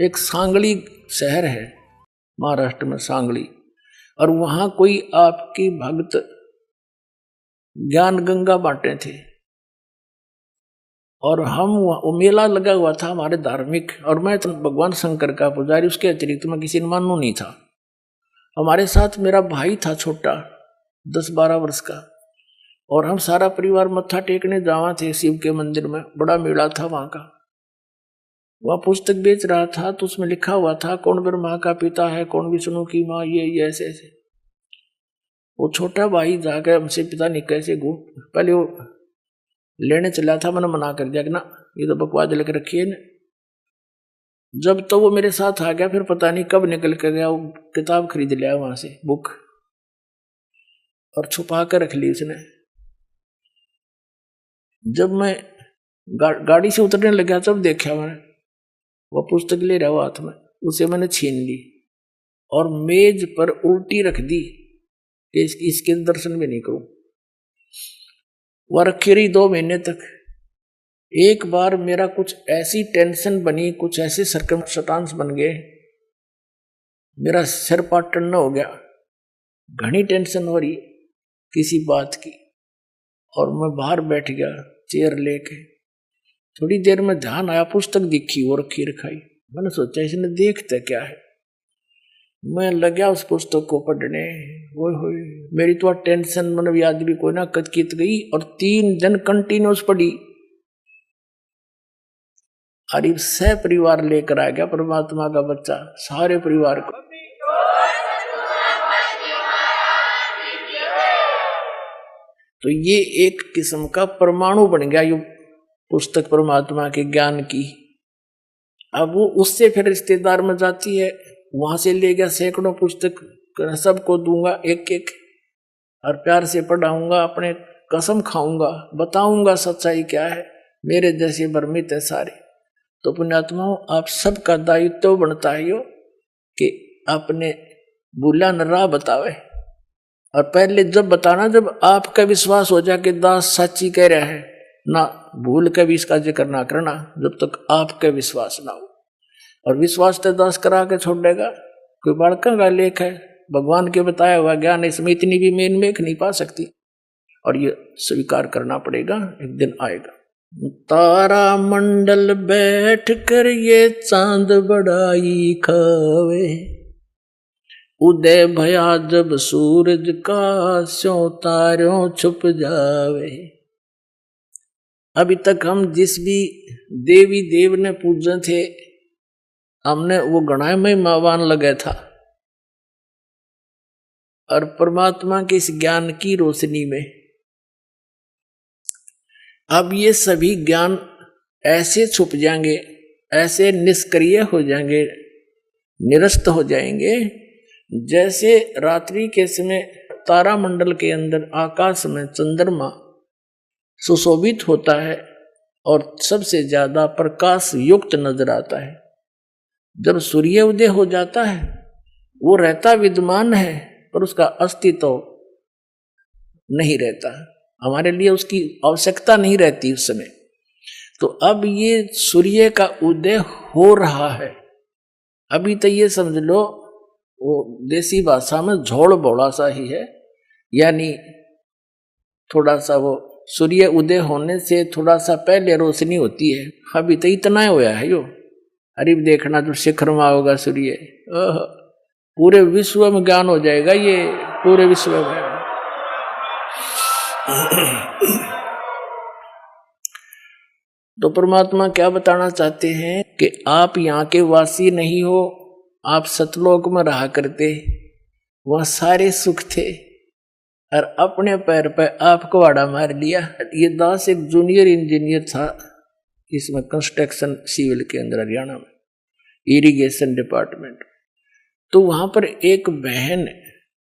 एक सांगली शहर है महाराष्ट्र में, सांगली, और वहां कोई आपकी भक्त ज्ञान गंगा बांटे थे। और हम वो मेला लगा हुआ था हमारे धार्मिक, और मैं तो भगवान शंकर का पुजारी, उसके अतिरिक्त मैं किसी ने मानू नहीं था। हमारे साथ मेरा भाई था छोटा, 10-12 वर्ष का, और हम सारा परिवार मत्था टेकने जावा थे शिव के मंदिर में। बड़ा मेला था वहां का। वह पुस्तक बेच रहा था तो उसमें लिखा हुआ था कौन ब्रह्मा का पिता है, कौन विष्णु की माँ, ये ऐसे ऐसे। वो छोटा भाई जाकर हमसे पिता नहीं कैसे पहले वो लेने चला था, मैंने मना कर दिया कि ना ये तो बकवास लेकर रखिए ना। जब तो वो मेरे साथ आ गया, फिर पता नहीं कब निकल कर गया, वो किताब खरीद लिया वहां से, बुक, और छुपा कर रख ली उसने। जब मैं गाड़ी से उतरने लगा तब देखा मैंने वो पुस्तक ले रहा हाथ में, उसे मैंने छीन ली और मेज पर उल्टी रख दी कि इसके दर्शन भी नहीं करूं। वह रखी रही 2 महीने तक। एक बार मेरा कुछ ऐसी टेंशन बनी, कुछ ऐसे सर्कमस्टांस बन गए, मेरा सिर पाट टन्ना हो गया, घनी टेंशन हो रही किसी बात की, और मैं बाहर बैठ गया चेयर लेके। थोड़ी देर में ध्यान आया, पुस्तक दिखी वो रखी रखाई। मैंने सोचा इसने देखता क्या है। मैं लगा उस पुस्तक को पढ़ने, वो मेरी तो टेंशन मन याद भी कोई ना कचकित गई, और 3 दिन कंटिन्यूस पढ़ी। अरे सह परिवार लेकर आ गया परमात्मा का बच्चा, सारे परिवार को। तो ये एक किस्म का परमाणु बन गया ये पुस्तक परमात्मा के ज्ञान की। अब वो उससे फिर रिश्तेदार में जाती है, वहां से ले गया सैकड़ों पुस्तक, सबको दूंगा एक एक, और प्यार से पढ़ाऊंगा, अपने कसम खाऊंगा, बताऊंगा सच्चाई क्या है। मेरे जैसे भ्रमित है सारे। तो पुण्यात्माओं, आप सबका दायित्व बनता है यो कि अपने भूला न राह बतावे। और पहले जब बताना, जब आपका विश्वास हो जाए कि दास सच्ची कह रहा है, ना भूल के भी इसका जिक्र ना करना जब तक आपका विश्वास ना हो। और विश्वास तो दास करा के छोड़ देगा। कोई बालका का लेख है, भगवान के बताया हुआ ज्ञान, इसमें इतनी भी मेन मेख नहीं पा सकती, और ये स्वीकार करना पड़ेगा, एक दिन आएगा। तारा मंडल बैठ कर ये चांद बड़ाई खावे, उदय भया जब सूरज का स्यों तारों छुप जावे। अभी तक हम जिस भी देवी देव ने पूजे थे, हमने वो गणाय में मावान लगा था, और परमात्मा के इस ज्ञान की रोशनी में अब ये सभी ज्ञान ऐसे छुप जाएंगे, ऐसे निष्क्रिय हो जाएंगे, निरस्त हो जाएंगे, जैसे रात्रि के समय तारा मंडल के अंदर आकाश में चंद्रमा सुशोभित होता है और सबसे ज्यादा प्रकाश युक्त नजर आता है। जब सूर्य उदय हो जाता है, वो रहता विद्यमान है पर उसका अस्तित्व नहीं रहता, हमारे लिए उसकी आवश्यकता नहीं रहती उस समय। तो अब ये सूर्य का उदय हो रहा है। अभी तो ये समझ लो वो देसी भाषा में झोल बोला सा ही है, यानी थोड़ा सा वो सूर्य उदय होने से थोड़ा सा पहले रोशनी होती है। अभी तो इतना ही होया है यो। अरे देखना जो शिखर में होगा सूर्य, पूरे विश्व में ज्ञान हो जाएगा, ये पूरे विश्व में। तो परमात्मा क्या बताना चाहते हैं कि आप यहाँ के वासी नहीं हो, आप सतलोक में रहा करते, वहां सारे सुख थे, और अपने पैर पर आप कुहाड़ा मार लिया। ये दास एक जूनियर इंजीनियर था इसमें, कंस्ट्रक्शन सिविल के अंदर, हरियाणा में इरिगेशन डिपार्टमेंट। तो वहां पर एक बहन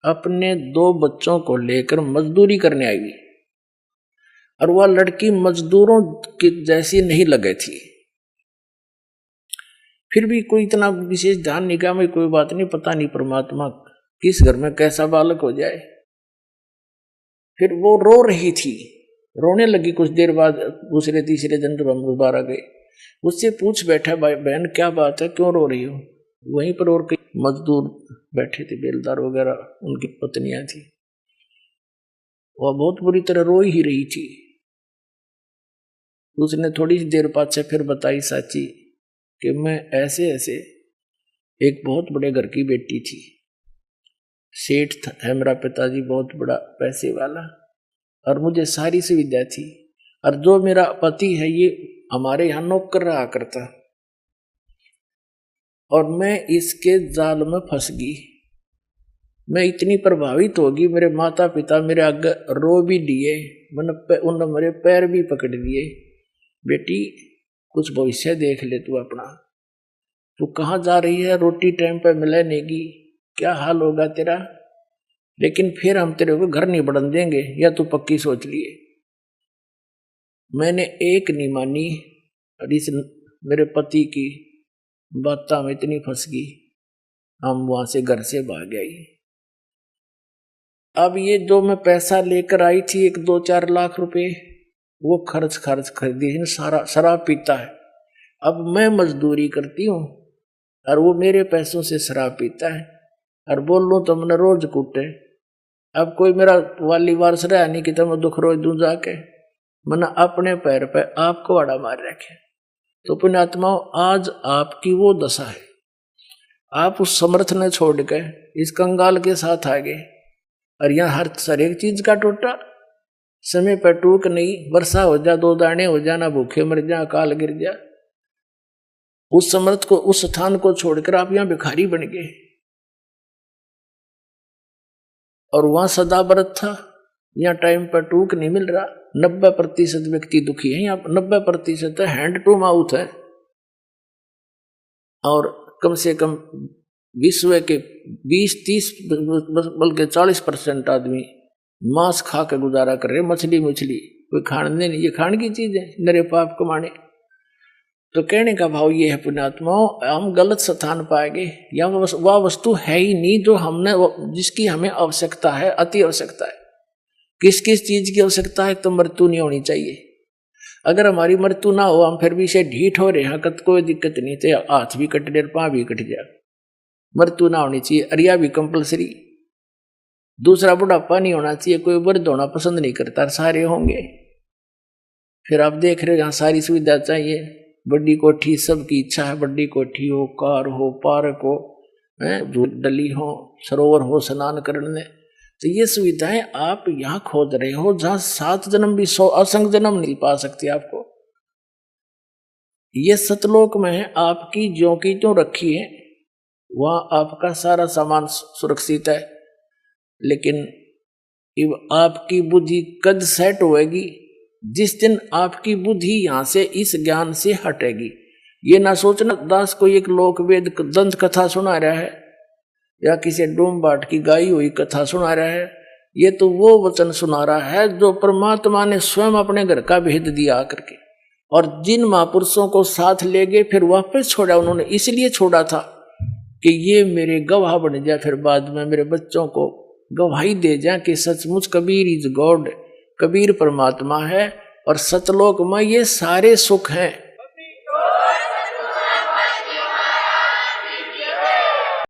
अपने 2 बच्चों को लेकर मजदूरी करने आई हुई, और वह लड़की मजदूरों की जैसी नहीं लगे थी। फिर भी कोई इतना विशेष ध्यान निगाह में, कोई बात नहीं, पता नहीं परमात्मा किस घर में कैसा बालक हो जाए। फिर वो रो रही थी, रोने लगी। कुछ देर बाद दूसरे तीसरे दिन जब हम दोबारा गए उससे पूछ बैठा, भाई बहन क्या बात है, क्यों रो रही हो? वहीं पर और कई मजदूर बैठे थे, बेलदार वगैरह, उनकी पत्नियां थी। वह बहुत बुरी तरह रो ही रही थी। उसने थोड़ी सी देर बाद से फिर बताई साची कि मैं ऐसे ऐसे एक बहुत बड़े घर की बेटी थी, सेठ है मेरा पिताजी, बहुत बड़ा पैसे वाला, और मुझे सारी सुविधा थी, और जो मेरा पति है ये हमारे यहाँ नौकर रहा करता, और मैं इसके जाल में फंस गई। मैं इतनी प्रभावित होगी, मेरे माता पिता मेरे आगे रो भी दिए, उन्होंने मेरे पैर भी पकड़ लिए, बेटी कुछ भविष्य देख ले तू अपना, तू कहाँ जा रही है, रोटी टाइम पे मिले नहीं, क्या हाल होगा तेरा, लेकिन फिर हम तेरे को घर नहीं बढ़न देंगे, या तू पक्की सोच लिए। मैंने एक नहीं मानी, और इस मेरे पति की बातों में इतनी फंस गई, हम वहां से घर से भाग गए। अब ये जो मैं पैसा लेकर आई थी 1-2-4 लाख रुपए, वो खर्च खरीदी, सारा शराब पीता है। अब मैं मजदूरी करती हूँ और वो मेरे पैसों से शराब पीता है, और बोल लूँ तो मैंने रोज कूटे। अब कोई मेरा वाली वारस रहा नहीं कि तो मैं दुख रोज दूं जाके, मैंने अपने पैर पे आपको अड़ा मार रखे। तो पुण्यात्माओं, आज आपकी वो दशा है, आप उस समर्थ ने छोड़ के इस कंगाल के साथ आ गए, और यहाँ हर एक चीज का टोटा, समय पर टूक नहीं, वर्षा हो जा 2 दाने हो जा, ना भूखे मर जा, अकाल गिर जा। उस समर्थ को, उस स्थान को छोड़कर आप यहाँ भिखारी बन गए, और वहां सदा व्रत था, यहाँ टाइम पर टूक नहीं मिल रहा। 90% व्यक्ति दुखी है, यहाँ 90% हैंड टू माउथ है, और कम से कम विश्व के 20-30 बल्कि 40% आदमी मांस खा के गुजारा कर रहे, मछली कोई खाने नहीं, ये खाने की चीज है, नरे पाप कमाने। तो कहने का भाव ये है पुण्यात्माओं, हम गलत स्थान पाएंगे, या वह वस्तु है ही नहीं जो हमने, जिसकी हमें आवश्यकता है, अति आवश्यकता है। किस किस चीज की आवश्यकता है? तो मृत्यु नहीं होनी चाहिए। अगर हमारी मृत्यु ना हो, हम फिर भी से ढीठ हो रहे हैं, कोई दिक्कत नहीं, तो हाथ भी कट जाए, पाँव भी कट जाए, मृत्यु ना होनी चाहिए। अरिया भी कंपलसरी। दूसरा, बुढ़ापा नहीं होना चाहिए, कोई वृद्ध होना पसंद नहीं करता, सारे होंगे। फिर आप देख रहे हो यहाँ सारी सुविधा चाहिए, बड़ी कोठी, सबकी इच्छा है बड़ी कोठी हो, कार हो, पार्क हो, डली हो, सरोवर हो स्नान करने। तो ये सुविधाएं आप यहाँ खोज रहे हो, जहां 7 जन्म भी 100 असंख्य जन्म नहीं पा सकती आपको। ये सतलोक में है, आपकी ज्यों की त्यों रखी है, वहां आपका सारा सामान सुरक्षित है। लेकिन आपकी बुद्धि कद सेट होएगी जिस दिन आपकी बुद्धि यहां से इस ज्ञान से हटेगी। ये ना सोचना दास को एक लोक वेद दंत कथा सुना रहा है, या किसी डूम बाट की गाई हुई कथा सुना रहा है। ये तो वो वचन सुना रहा है जो परमात्मा ने स्वयं अपने घर का भेद दिया करके, और जिन महापुरुषों को साथ ले गए फिर वापस छोड़ा, उन्होंने इसलिए छोड़ा था कि ये मेरे गवाह बन जाए, फिर बाद में मेरे बच्चों को गवाही दे जाए कि सचमुच कबीर इज गॉड, कबीर परमात्मा है, और सतलोक में ये सारे सुख हैं।